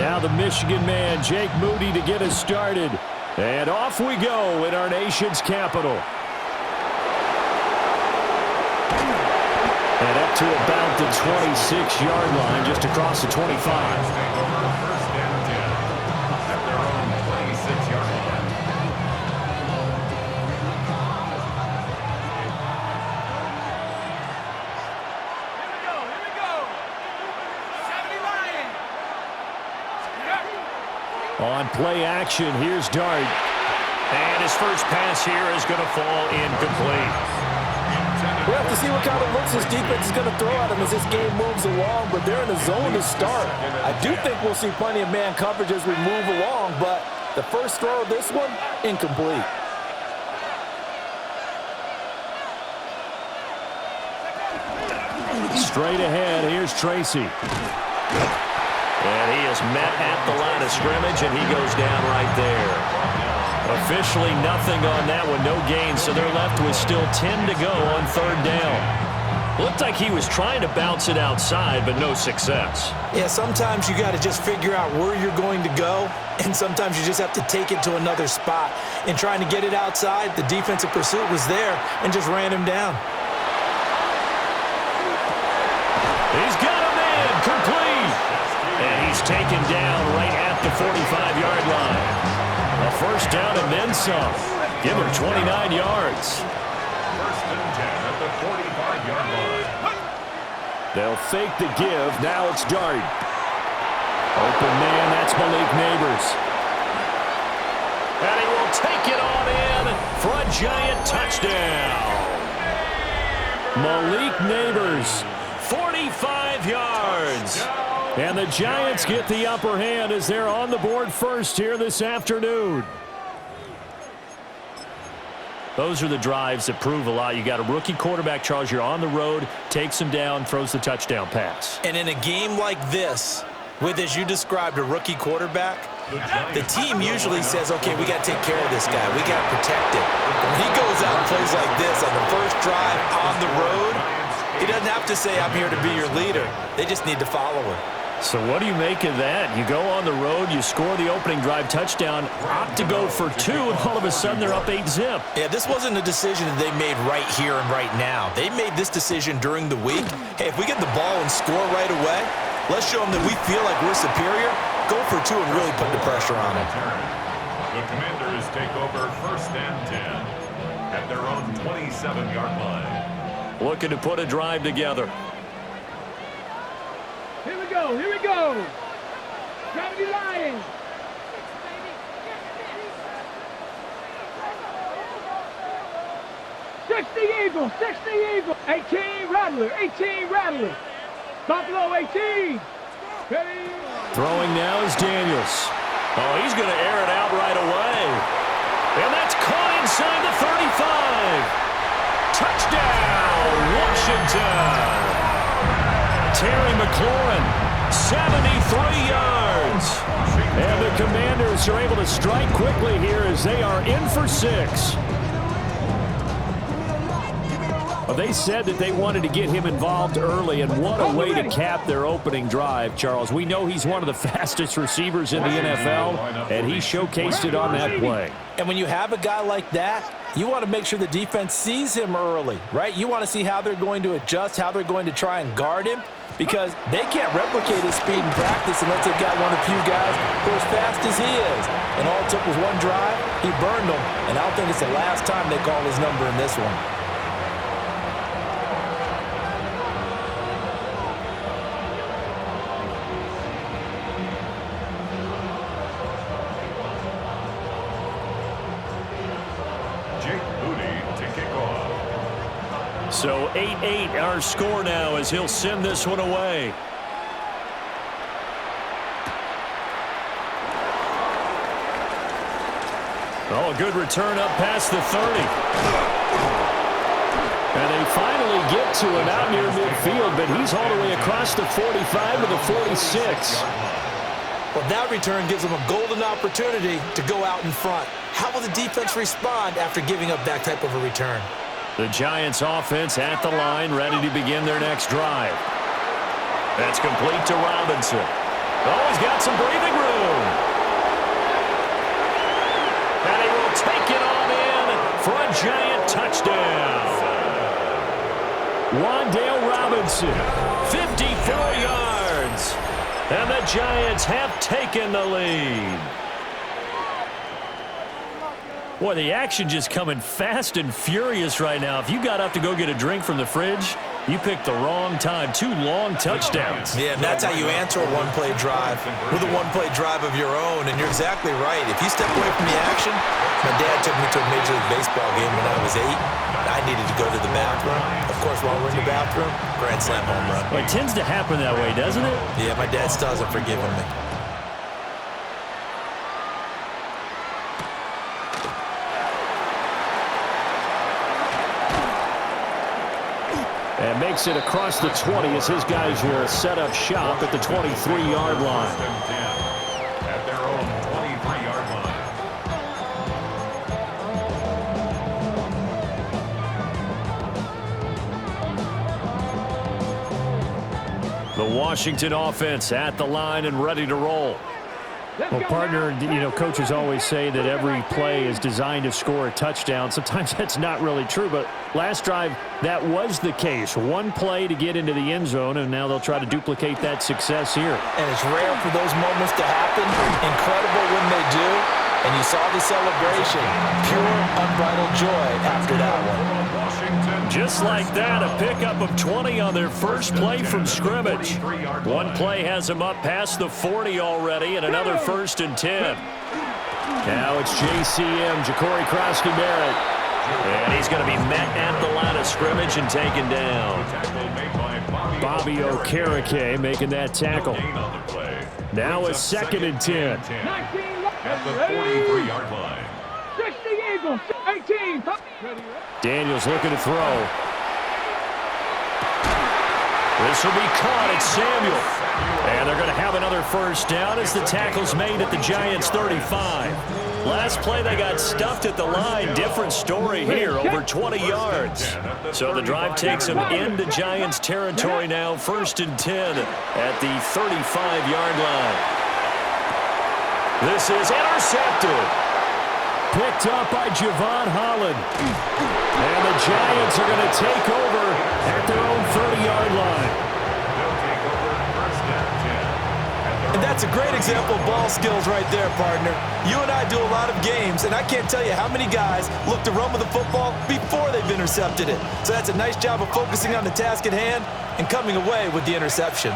Now the Michigan man, Jake Moody, to get us started. And off we go in our nation's capital. And up to about the 26-yard line, just across the 25. On play action, here's Dart. And his first pass here is going to fall incomplete. We'll have to see what kind of looks this defense is going to throw at him as this game moves along, but they're in the zone to start. I do think we'll see plenty of man coverage as we move along, but the first throw of this one, incomplete. Straight ahead, here's Tracy. And he is met at the line of scrimmage, and he goes down right there. Officially nothing on that one, no gain, so they're left with still 10 to go on third down. Looked like he was trying to bounce it outside, but no success. Yeah, sometimes you got to just figure out where you're going to go, and sometimes you just have to take it to another spot. In trying to get it outside, the defensive pursuit was there and just ran him down. He's got him in, complete. And he's taken down right at the 45-yard line. A first down and then some. Give him 29 yards. First and 10 at the 45-yard line. They'll fake the give. Now it's Dart. Open man, that's Malik Neighbors. And he will take it on in for a giant touchdown. Malik Neighbors. 45 yards. And the Giants get the upper hand as they're on the board first here this afternoon. Those are the drives that prove a lot. You got a rookie quarterback, Charles. You're on the road, takes him down, throws the touchdown pass. And in a game like this, with, as you described, a rookie quarterback, the team usually says, okay, we got to take care of this guy. We got to protect him. When he goes out and plays like this on the first drive on the road, he doesn't have to say, I'm here to be your leader. They just need to follow him. So what do you make of that? You go on the road, you score the opening drive touchdown, opt to go for two, and all of a sudden they're up 8-zip. Yeah, this wasn't a decision that they made right here and right now. They made this decision during the week. Hey, if we get the ball and score right away, let's show them that we feel like we're superior. Go for two and really put the pressure on them. The Commanders take over first and 10 at their own 27-yard line. Looking to put a drive together. Here we go, here we go. Gravity Lions. 60 Eagles, 60 Eagles. 18 Rattler, 18 Rattler. Buffalo 18. Ready? Throwing now is Daniels. Oh, he's going to air it out right away. And that's caught inside the 35. Touchdown, Washington. Terry McLaurin, 73 yards. And the Commanders are able to strike quickly here as they are in for 6. Well, they said that they wanted to get him involved early, and what a way to cap their opening drive, Charles. We know he's one of the fastest receivers in the NFL, and he showcased it on that play. And when you have a guy like that, you want to make sure the defense sees him early, right? You want to see how they're going to adjust, how they're going to try and guard him, because they can't replicate his speed in practice unless they've got one of the few guys who are as fast as he is. And all it took was one drive, he burned them, and I don't think it's the last time they call his number in this one. So 8-8 our score now as he'll send this one away. Oh, a good return up past the 30. And they finally get to him out near midfield, but he's all the way across the 45 to the 46. Well, that return gives them a golden opportunity to go out in front. How will the defense respond after giving up that type of a return? The Giants offense at the line, ready to begin their next drive. That's complete to Robinson. Oh, he's got some breathing room. And he will take it on in for a giant touchdown. Wan'Dale Robinson, 54 yards. And the Giants have taken the lead. Boy, the action just coming fast and furious right now. If you got up to go get a drink from the fridge, you picked the wrong time. 2 long touchdowns. Yeah, and that's how you answer a one-play drive with a one-play drive of your own. And you're exactly right. If you step away from the action, my dad took me to a Major League Baseball game when I was 8. And I needed to go to the bathroom. Of course, while we're in the bathroom, grand slam home run. Well, it tends to happen that way, doesn't it? Yeah, my dad still hasn't forgiven me. and makes it across the 20 as his guys will set up shop at the 23-yard line. At their own 23-yard line. The Washington offense at the line and ready to roll. Well, partner, you know, coaches always say that every play is designed to score a touchdown. Sometimes that's not really true, but last drive, that was the case. One play to get into the end zone, and now they'll try to duplicate that success here. And it's rare for those moments to happen. Incredible when they do. And you saw the celebration. Pure, unbridled joy after that one. Just like that, a pickup of 20 on their first play from scrimmage. One play has them up past the 40 already, and another 1st and 10. Now it's JCM, Ja'Cory Crosby-Barrett. And he's going to be met at the line of scrimmage and taken down. Bobby Okereke making that tackle. Now it's 2nd and 10. At the 43-yard line. 60 Eagles, 18. Daniels looking to throw. This will be caught at Samuel. And they're going to have another 1st down as the tackle's made at the Giants' 35. Last play they got stuffed at the line. Different story here, over 20 yards. So the drive takes them into Giants territory now, 1st and 10 at the 35-yard line. This is intercepted. Picked up by Javon Holland. And the Giants are going to take over at their own 30-yard line. And that's a great example of ball skills right there, partner. You and I do a lot of games, and I can't tell you how many guys look to run with the football before they've intercepted it. So that's a nice job of focusing on the task at hand and coming away with the interception.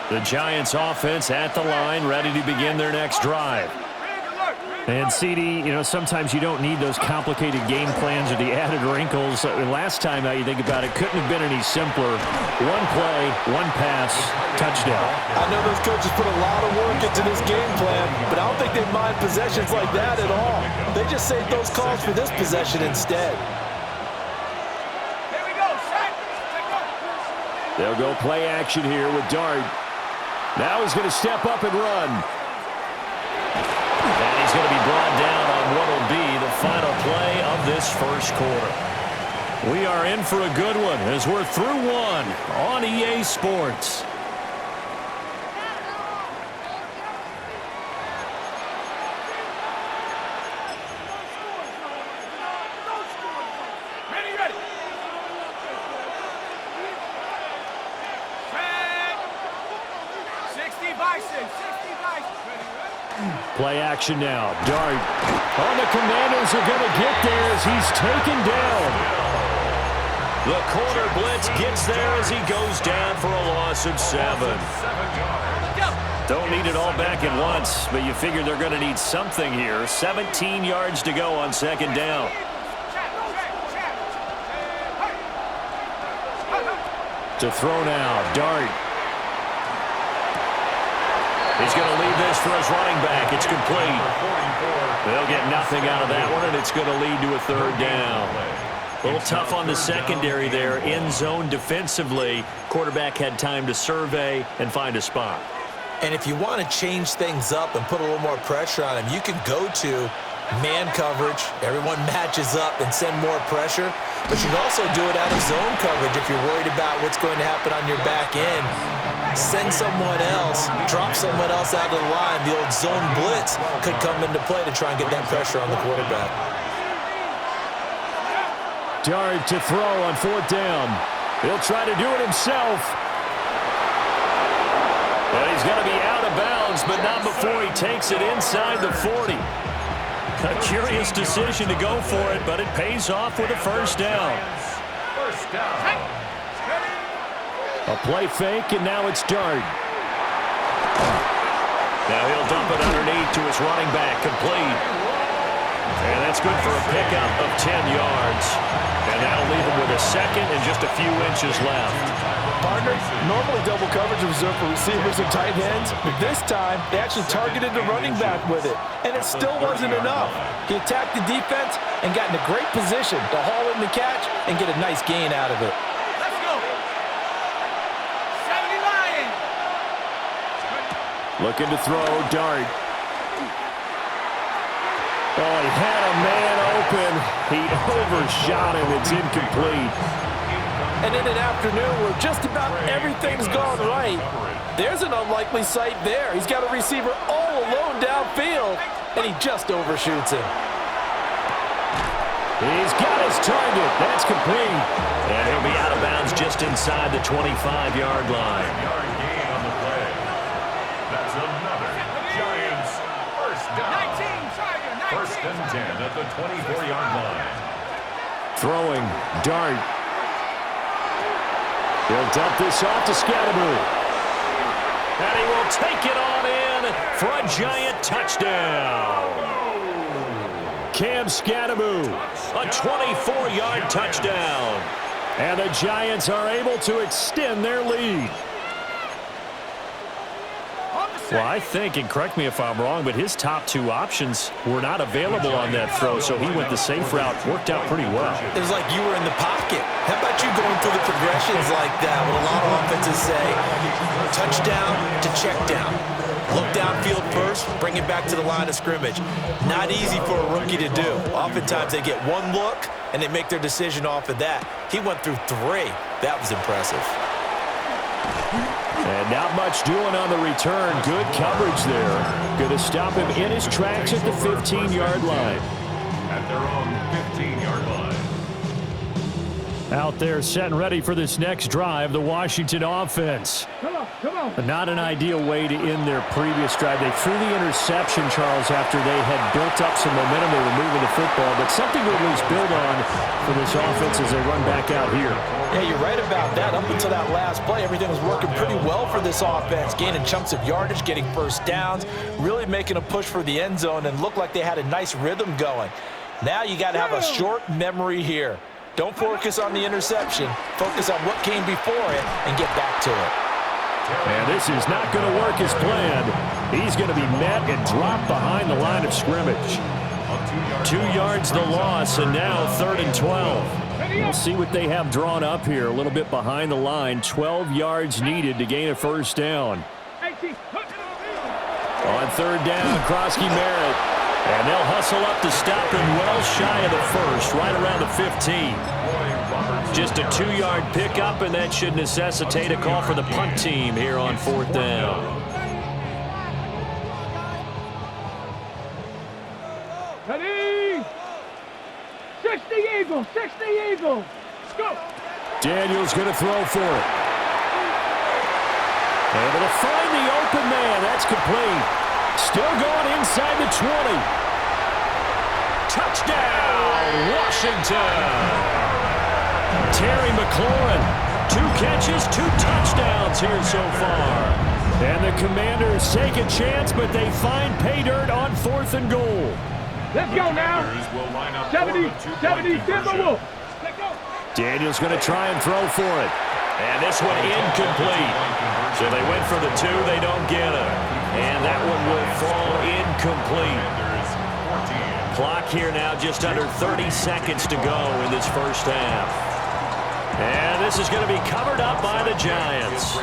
The Giants offense at the line, ready to begin their next drive. And, CD, you know, sometimes you don't need those complicated game plans or the added wrinkles. Last time, now you think about it, couldn't have been any simpler. One play, one pass, touchdown. I know those coaches put a lot of work into this game plan, but I don't think they mind possessions like that at all. They just save those calls for this possession instead. Here we go, set. They'll go play action here with Dart. Now he's going to step up and run. And he's going to be brought down on what will be the final play of this 1st quarter. We are in for a good one as we're through one on EA Sports. Ready. Set. 60 Bison, 60 Bison. Ready. Play action now. Dart. Oh, the Commanders are going to get there as he's taken down. The corner blitz gets there as he goes down for a loss of 7. Don't need it all back at once, but you figure they're going to need something here. 17 yards to go on 2nd down. To throw now. Dart. He's going to leave this for his running back. It's complete. They'll get nothing out of that one, and it's going to lead to a 3rd down. A little tough on the secondary there. End zone defensively. Quarterback had time to survey and find a spot. And if you want to change things up and put a little more pressure on him, you can go to man coverage. Everyone matches up and send more pressure. But you can also do it out of zone coverage if you're worried about what's going to happen on your back end. send someone else, drop someone else out of the line. The old zone blitz could come into play to try and get that pressure on the quarterback. Dart to throw on 4th down. He'll try to do it himself. And he's going to be out of bounds, but not before he takes it inside the 40. A curious decision to go for it, but it pays off with a first down. First down. A play fake, and now it's Dart. Now he'll dump it underneath to his running back, complete. And that's good for a pickup of 10 yards. And that'll leave him with a second and just a few inches left. Partner, normally double coverage is reserved for receivers and tight ends, but this time they actually targeted the running back with it, and it still wasn't enough. He attacked the defense and got in a great position to haul in the catch and get a nice gain out of it. Let's go. 70 Lions. Looking to throw, Dart. Oh, he had a man open. He overshot him. It's incomplete. And in an afternoon where just about everything's gone right, there's an unlikely sight there. He's got a receiver all alone downfield, and he just overshoots him. He's got his target. That's complete. And he'll be out of bounds just inside the 25-yard line. Yard gain on the play. That's another Giants first down. 19, Tiger, 19. First and 10 at the 24-yard line. Throwing, Dart. He'll dump this off to Scatterby. And he will take it on in for a Giant touchdown. Cam Scatterby. A 24-yard touchdown. And the Giants are able to extend their lead. Well, I think, and correct me if I'm wrong, but his top 2 options were not available on that throw, so he went the safe route. Worked out pretty well. It was like you were in the pocket. How about you going through the progressions like that? What a lot of offenses say, touchdown to check down. Look downfield first, bring it back to the line of scrimmage. Not easy for a rookie to do. Oftentimes they get one look, and they make their decision off of that. He went through 3. That was impressive. And not much doing on the return. Good coverage there. Going to stop him in his tracks at the 15-yard line. At their own 15-yard line. Out there set and ready for this next drive, the Washington offense. Come on, come on. Not an ideal way to end their previous drive. They threw the interception, Charles, after they had built up some momentum. They were moving the football, but something to at least build on for this offense as they run back out here. Yeah, you're right about that. Up until that last play, everything was working pretty well for this offense, gaining chunks of yardage, getting first downs, really making a push for the end zone, and looked like they had a nice rhythm going. Now you got to have a short memory here. Don't focus on the interception. Focus on what came before it and get back to it. And this is not going to work as planned. He's going to be met and dropped behind the line of scrimmage. 2 yards the loss, and now 3rd and 12. We'll see what they have drawn up here. A little bit behind the line. 12 yards needed to gain a first down. 18. On 3rd down, Krosky Merritt. And they'll hustle up to stop him well shy of the first, right around the 15. Just a 2-yard pickup, and that should necessitate a call for the punt team here on 4th down. Ready? 60 Eagles, 60 Eagles. Go. Daniel's going to throw for it. Able to find the open man. That's complete. Still going inside the 20. Touchdown, Washington. Terry McLaurin, 2 catches, 2 touchdowns here so far. And the Commanders take a chance, but they find pay dirt on 4th and goal. Let's go now. 70, 70, Timberwolves. Let's go. Daniel's going to try and throw for it. And this one incomplete. So they went for the 2, they don't get it. And that one will fall incomplete. Clock here now just under 30 seconds to go in this first half. And this is going to be covered up by the Giants.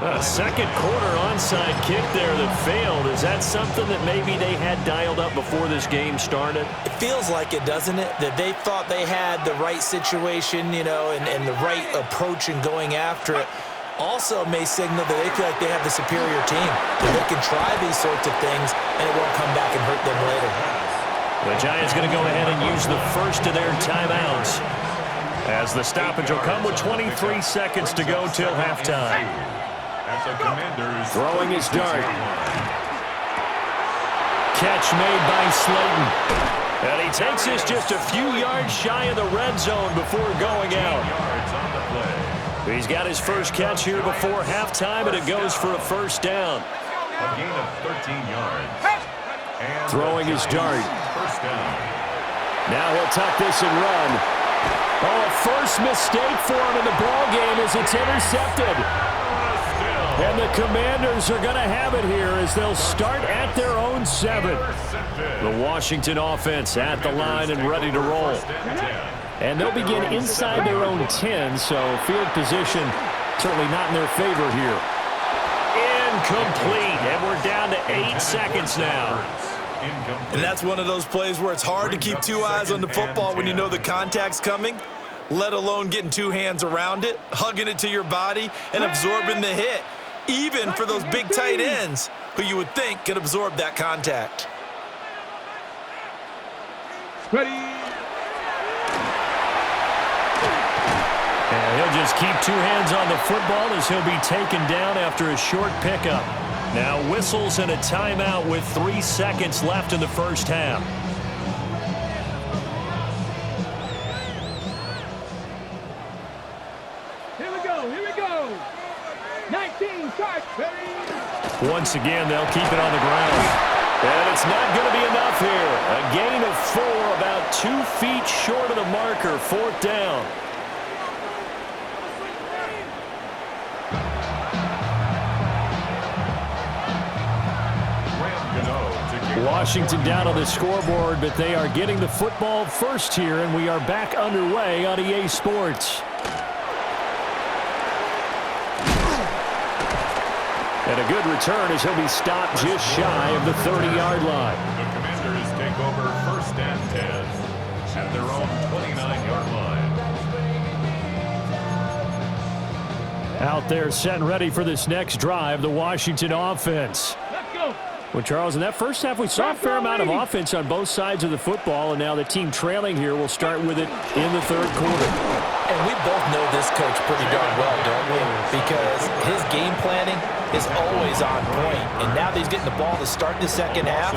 A second quarter onside kick there that failed. Is that something that maybe they had dialed up before this game started? It feels like it, doesn't it? That they thought they had the right situation, you know, and the right approach in going after it. also may signal that they feel like they have the superior team, that they can try these sorts of things, and it won't come back and hurt them later. The Giants going to go ahead and use the first of their timeouts, as the stoppage will come with 23 seconds to go till halftime. Throwing his dart. Catch made by Slayton. And he takes this just a few yards shy of the red zone before going out. He's got his first catch here before halftime, and it goes for a first down. A gain of 13 yards. And throwing his dart. First down. Now he'll tuck this and run. Oh, a first mistake for him in the ball game as it's intercepted. And the Commanders are going to have it here as they'll start at their own 7. The Washington offense at the line and ready to roll. And they'll begin inside their own 10, so field position certainly not in their favor here. Incomplete, and we're down to 8 seconds now. And that's one of those plays where it's hard to keep 2 eyes on the football when you know the contact's coming, let alone getting 2 hands around it, hugging it to your body, and absorbing the hit, even for those big tight ends who you would think could absorb that contact. Ready. And he'll just keep 2 hands on the football as he'll be taken down after a short pickup. Now whistles and a timeout with 3 seconds left in the first half. Here we go. Here we go. 19 charge. Ready. Once again, they'll keep it on the ground. And it's not going to be enough here. A gain of 4, about 2 feet short of the marker. 4th down. Washington down on the scoreboard, but they are getting the football first here, and we are back underway on EA Sports. And a good return as he'll be stopped just shy of the 30-yard line. The Commanders take over first and 10 at their own 29-yard line. Out there set and ready for this next drive, the Washington offense. Let's go. Well, Charles, in that first half, we saw a fair amount of offense on both sides of the football, and now the team trailing here will start with it in the 3rd quarter. And we both know this coach pretty darn well, don't we? Because his game planning is always on point. And now that he's getting the ball to start the second half,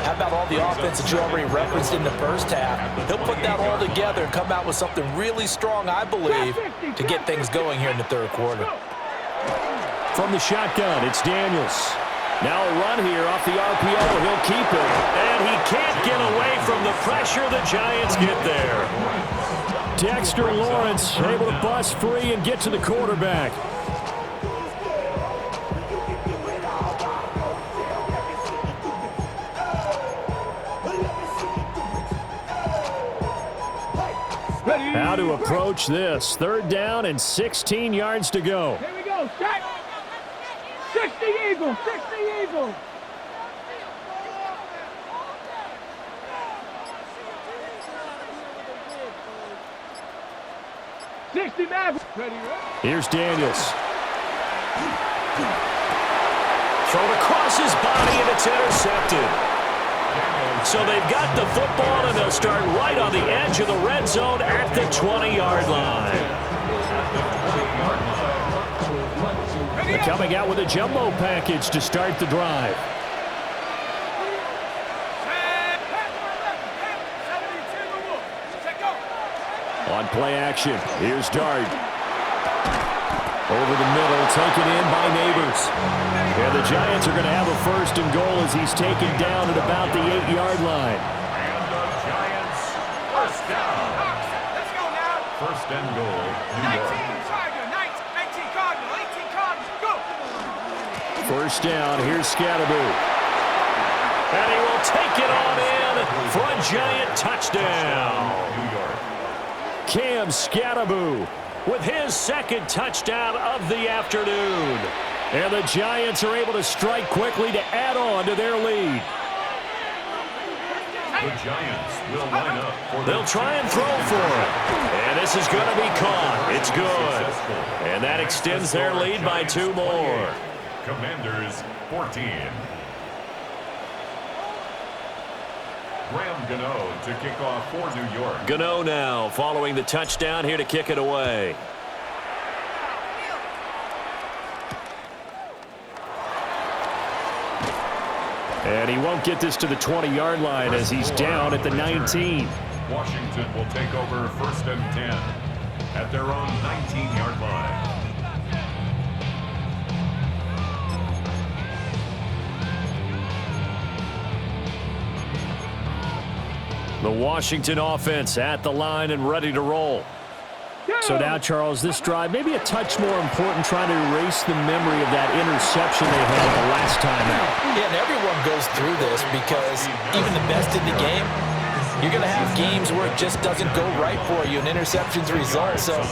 how about all the offense that you already referenced in the first half? He'll put that all together and come out with something really strong, I believe, to get things going here in the 3rd quarter. From the shotgun, it's Daniels. Now a run here off the RPO. He'll keep it. And he can't get away from the pressure. The Giants get there. Dexter Lawrence able to bust free and get to the quarterback. How to approach this. 3rd down and 16 yards to go. Here we go. Set. 60 Eagles. 60 Eagles. Here's Daniels. Thrown across his body, and it's intercepted. So they've got the football, and they'll start right on the edge of the red zone at the 20-yard line. They're coming out with a jumbo package to start the drive. On play action, here's Dart. Over the middle, taken in by Neighbors. And the Giants are going to have a 1st and goal as he's taken down at about the 8-yard line. And the Giants first down. Let's go now. 1st and goal, New York. 19 Tiger, 18 Cardinal, 18 Cardinal, go. 1st down, here's Scatterby. And he will take it on in for a Giant touchdown. New York. Cam Scatterby With his 2nd touchdown of the afternoon. And the Giants are able to strike quickly to add on to their lead. The Giants will line up for They'll try and throw for it. And this is going to be caught. It's good. And that extends their lead by 2 more. Commanders 14. Graham Gano to kick off for New York. Gano now following the touchdown here to kick it away. And he won't get this to the 20-yard line as he's down at the 19. Washington will take over 1st and 10 at their own 19-yard line. The Washington offense at the line and ready to roll. So now, Charles, this drive maybe a touch more important, trying to erase the memory of that interception they had the last time out. Yeah, and everyone goes through this because even the best in the game, you're going to have games where it just doesn't go right for you and interceptions result. So,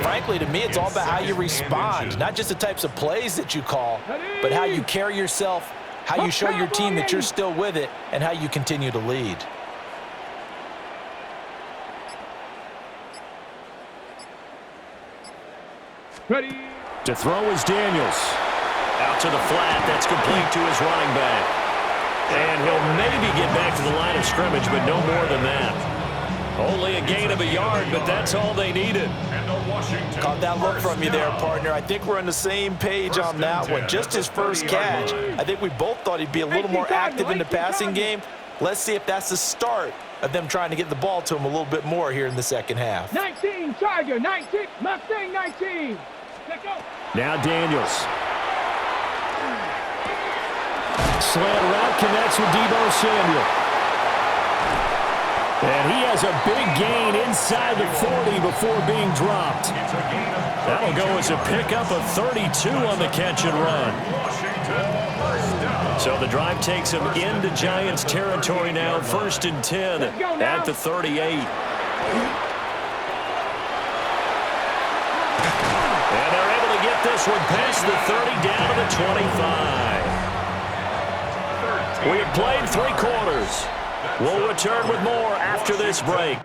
frankly, to me, it's all about how you respond, not just the types of plays that you call, but how you carry yourself, how you show your team that you're still with it, and how you continue to lead. Ready. To throw is Daniels. Out to the flat. That's complete to his running back. And he'll maybe get back to the line of scrimmage, but no more than that. Only a gain of a yard, but that's all they needed. Caught that look from you there, partner. I think we're on the same page on that one. Just his first catch. I think we both thought he'd be a little more active in the passing game. Let's see if that's the start of them trying to get the ball to him a little bit more here in the second half. 19, Charger, 19, Mustang 19. Let's go. Now Daniels. Slant route connects with Deebo Samuel. And he has a big gain inside the 40 before being dropped. That'll go as a pickup of 32 on the catch and run. So the drive takes him into Giants territory now, 1st and 10 at the 38. And they're able to get this one past the 30 down to the 25. We have played 3 quarters. We'll return with more after this break.